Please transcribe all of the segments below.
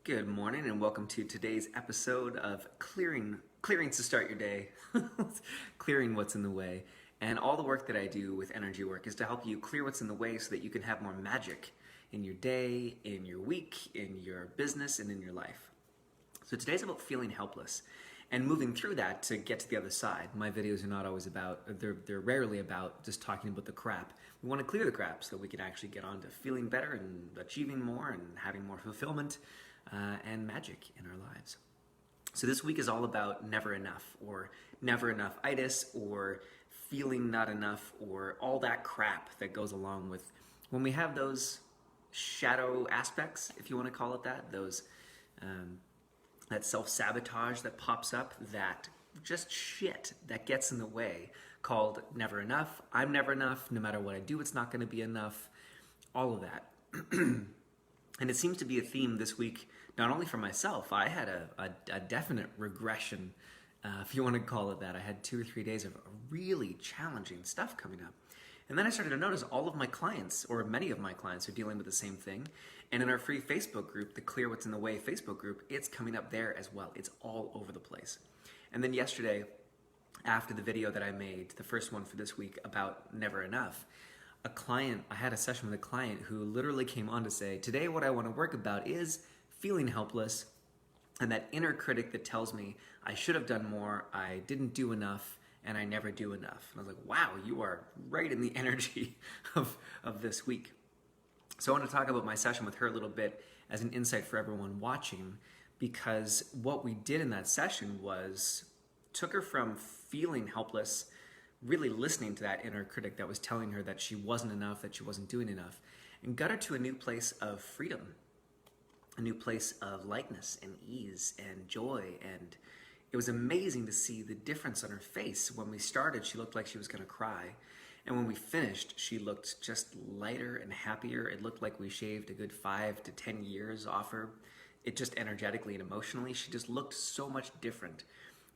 Good morning and welcome to today's episode of Clearing to Start Your Day. Clearing what's in the way. And all the work that I do with energy work is to help you clear what's in the way so that you can have more magic in your day, in your week, in your business, and in your life. So today's about feeling helpless and moving through that to get to the other side. My videos are not always about, they're rarely about just talking about the crap. We want to clear the crap so that we can actually get on to feeling better and achieving more and having more fulfillment and magic in our lives. So this week is all about never enough, or never enough-itis, or feeling not enough, or all that crap that goes along with when we have those shadow aspects, if you want to call it that, those that self-sabotage that pops up, that just shit that gets in the way, called never enough. I'm never enough. No matter what I do, it's not going to be enough. All of that. And it seems to be a theme this week, not only for myself. I had a definite regression, if you want to call it that. I had 2 or 3 days of really challenging stuff coming up. And then I started to notice all of my clients, or many of my clients, are dealing with the same thing. And in our free Facebook group, the Clear What's in the Way Facebook group, it's coming up there as well. It's all over the place. And then yesterday, after the video that I made, the first one for this week about never enough, I had a session with a client who literally came on to say, today what I want to work about is feeling helpless and that inner critic that tells me I should have done more, I didn't do enough, and I never do enough. And I was like, wow, you are right in the energy of this week. So I want to talk about my session with her a little bit as an insight for everyone watching, because what we did in that session was took her from feeling helpless, really listening to that inner critic that was telling her that she wasn't enough, that she wasn't doing enough, and got her to a new place of freedom, a new place of lightness and ease and joy. And it was amazing to see the difference on her face. When we started, she looked like she was going to cry. And when we finished, she looked just lighter and happier. It looked like we shaved a good 5 to 10 years off her. It just energetically and emotionally, she just looked so much different,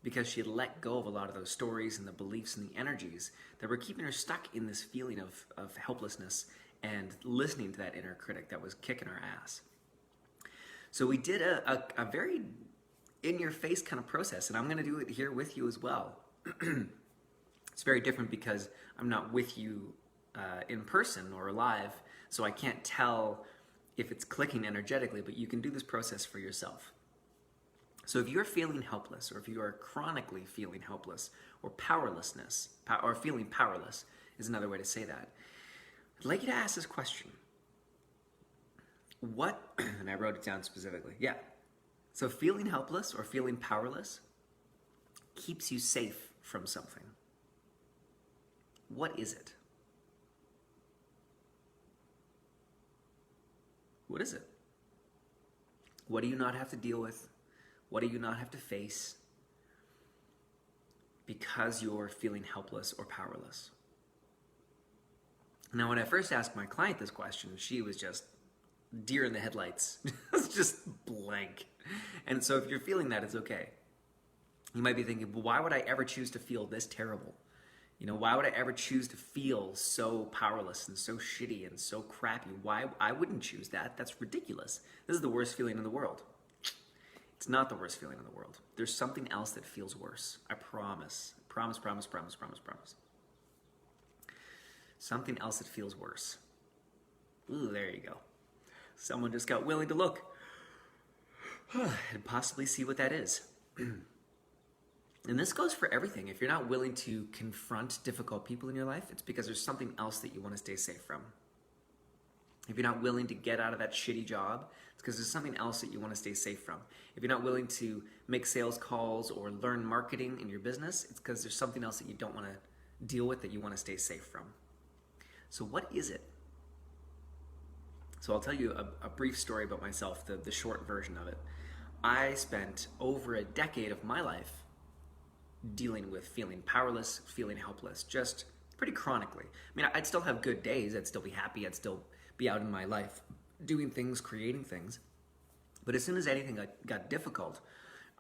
because she had let go of a lot of those stories and the beliefs and the energies that were keeping her stuck in this feeling of helplessness and listening to that inner critic that was kicking her ass. So we did a very in-your-face kind of process, and I'm going to do it here with you as well. It's very different because I'm not with you in person or live, so I can't tell if it's clicking energetically, but you can do this process for yourself. So if you're feeling helpless, or if you are chronically feeling helpless, or powerlessness, or feeling powerless is another way to say that, I'd like you to ask this question. What, and I wrote it down specifically, yeah. So feeling helpless or feeling powerless keeps you safe from something. What is it? What is it? What do you not have to deal with? What do you not have to face because you're feeling helpless or powerless? Now, when I first asked my client this question, she was just deer in the headlights. It was just blank. And so if you're feeling that, it's okay. You might be thinking, well, why would I ever choose to feel this terrible? Why would I ever choose to feel so powerless and so shitty and so crappy? Why? I wouldn't choose that. That's ridiculous. This is the worst feeling in the world. It's not the worst feeling in the world. There's something else that feels worse. I promise. Promise. Something else that feels worse. Ooh, there you go. Someone just got willing to look and possibly see what that is. And this goes for everything. If you're not willing to confront difficult people in your life, it's because there's something else that you want to stay safe from. If you're not willing to get out of that shitty job, it's because there's something else that you want to stay safe from. If you're not willing to make sales calls or learn marketing in your business, it's because there's something else that you don't want to deal with, that you want to stay safe from. So what is it? So I'll tell you a brief story about myself, the short version of it. I spent over a decade of my life dealing with feeling powerless, feeling helpless, just pretty chronically. I mean, I'd still have good days, I'd still be happy, I'd still be out in my life doing things, creating things. But as soon as anything got difficult,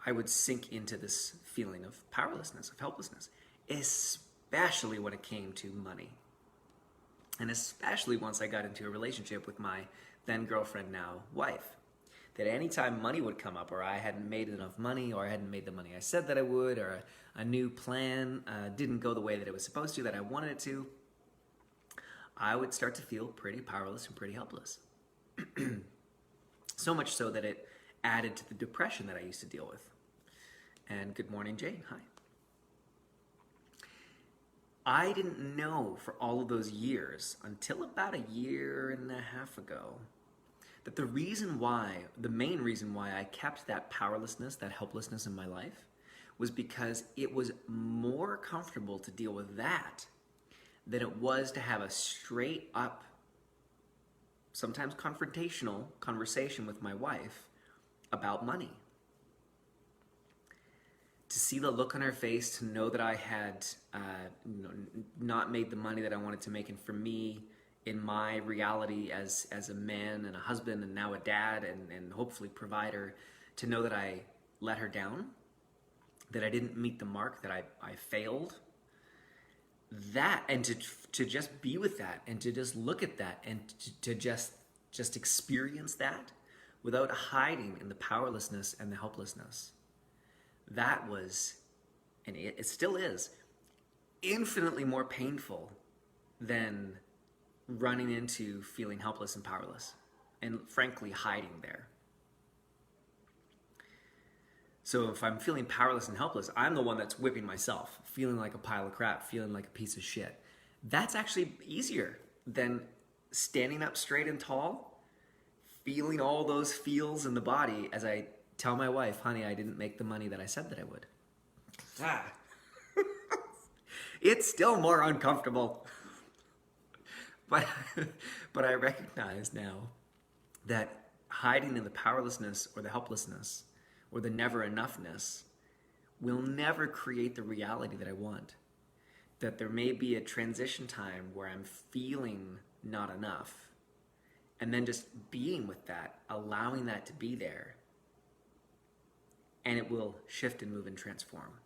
I would sink into this feeling of powerlessness, of helplessness, especially when it came to money. And especially once I got into a relationship with my then girlfriend, now wife. that anytime money would come up, or I hadn't made enough money, or I hadn't made the money I said that I would, or a new plan didn't go the way that it was supposed to, that I wanted it to, I would start to feel pretty powerless and pretty helpless. So much so that it added to the depression that I used to deal with. And good morning, Jane. Hi. I didn't know for all of those years, until about a year and a half ago, that the main reason why I kept that powerlessness, that helplessness in my life, was because it was more comfortable to deal with that than it was to have a straight up, sometimes confrontational conversation with my wife about money. To see the look on her face, to know that I had not made the money that I wanted to make, and for me, in my reality as a man and a husband and now a dad and hopefully provider, to know that I let her down, that I didn't meet the mark, that I failed. That, and to just be with that, and to just look at that, and to just experience that without hiding in the powerlessness and the helplessness. That was, and it still is, infinitely more painful than running into feeling helpless and powerless, and frankly hiding there. So if I'm feeling powerless and helpless, I'm the one that's whipping myself, feeling like a pile of crap, feeling like a piece of shit. That's actually easier than standing up straight and tall, feeling all those feels in the body as I tell my wife, honey, I didn't make the money that I said that I would. It's still more uncomfortable. But I recognize now that hiding in the powerlessness or the helplessness or the never enoughness will never create the reality that I want. That there may be a transition time where I'm feeling not enough, and then just being with that, allowing that to be there, and it will shift and move and transform.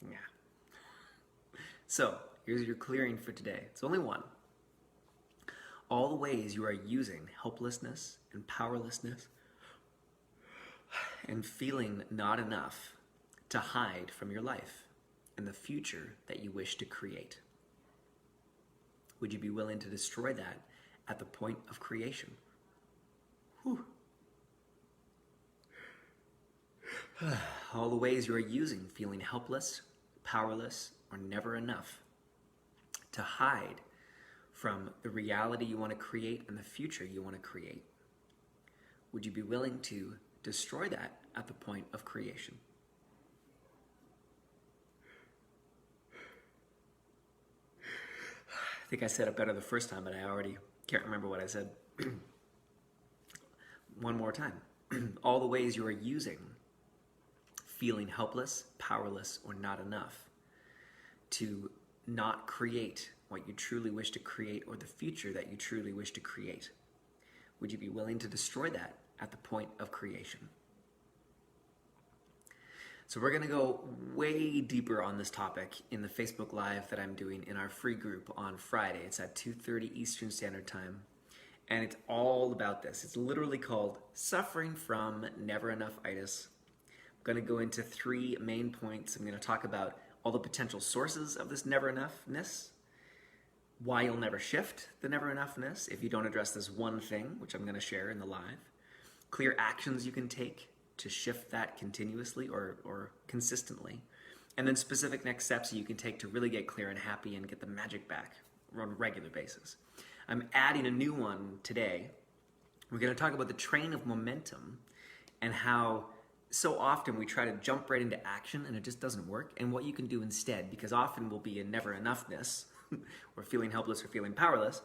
Yeah. So, here's your clearing for today. It's only one. All the ways you are using helplessness and powerlessness and feeling not enough to hide from your life and the future that you wish to create. Would you be willing to destroy that at the point of creation? Whew. All the ways you are using feeling helpless, powerless, or never enough to hide from the reality you want to create and the future you want to create. Would you be willing to destroy that at the point of creation? I think I said it better the first time, but I already can't remember what I said. One more time. All the ways you are using feeling helpless, powerless, or not enough to not create what you truly wish to create or the future that you truly wish to create. Would you be willing to destroy that at the point of creation? So we're going to go way deeper on this topic in the Facebook Live that I'm doing in our free group on Friday. It's at 2:30 Eastern Standard Time. And it's all about this. It's literally called Suffering from Never Enough-itis. I'm going to go into 3 main points. I'm going to talk about all the potential sources of this never enoughness, why you'll never shift the never enoughness if you don't address this one thing, which I'm going to share in the live, clear actions you can take to shift that continuously or consistently, and then specific next steps you can take to really get clear and happy and get the magic back on a regular basis. I'm adding a new one today. We're going to talk about the train of momentum and how so often we try to jump right into action and it just doesn't work, and what you can do instead, because often we'll be in never enoughness or feeling helpless or feeling powerless,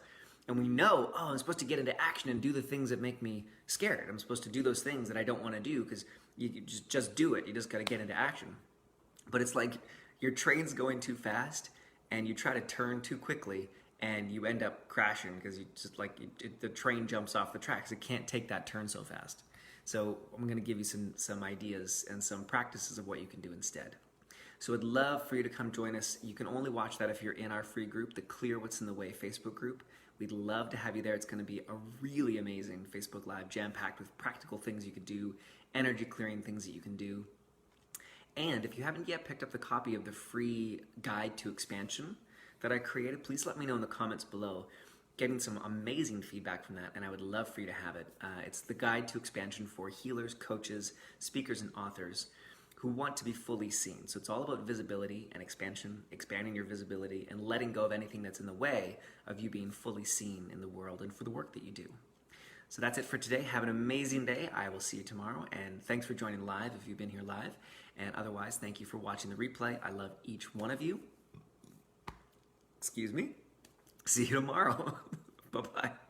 and we know, oh, I'm supposed to get into action and do the things that make me scared. I'm supposed to do those things that I don't want to do, because you just do it. You just got to get into action. But it's like your train's going too fast and you try to turn too quickly and you end up crashing because the train jumps off the tracks. It can't take that turn so fast. So I'm going to give you some ideas and some practices of what you can do instead. So I'd love for you to come join us. You can only watch that if you're in our free group, the Clear What's in the Way Facebook group. We'd love to have you there. It's going to be a really amazing Facebook Live, jam-packed with practical things you could do, energy clearing things that you can do. And if you haven't yet picked up the copy of the free guide to expansion that I created, please let me know in the comments below. Getting some amazing feedback from that, and I would love for you to have it. It's the guide to expansion for healers, coaches, speakers, and authors who want to be fully seen. So it's all about visibility and expansion, expanding your visibility and letting go of anything that's in the way of you being fully seen in the world and for the work that you do. So that's it for today. Have an amazing day. I will see you tomorrow, and thanks for joining live if you've been here live. And otherwise, thank you for watching the replay. I love each one of you. Excuse me. See you tomorrow. Bye-bye.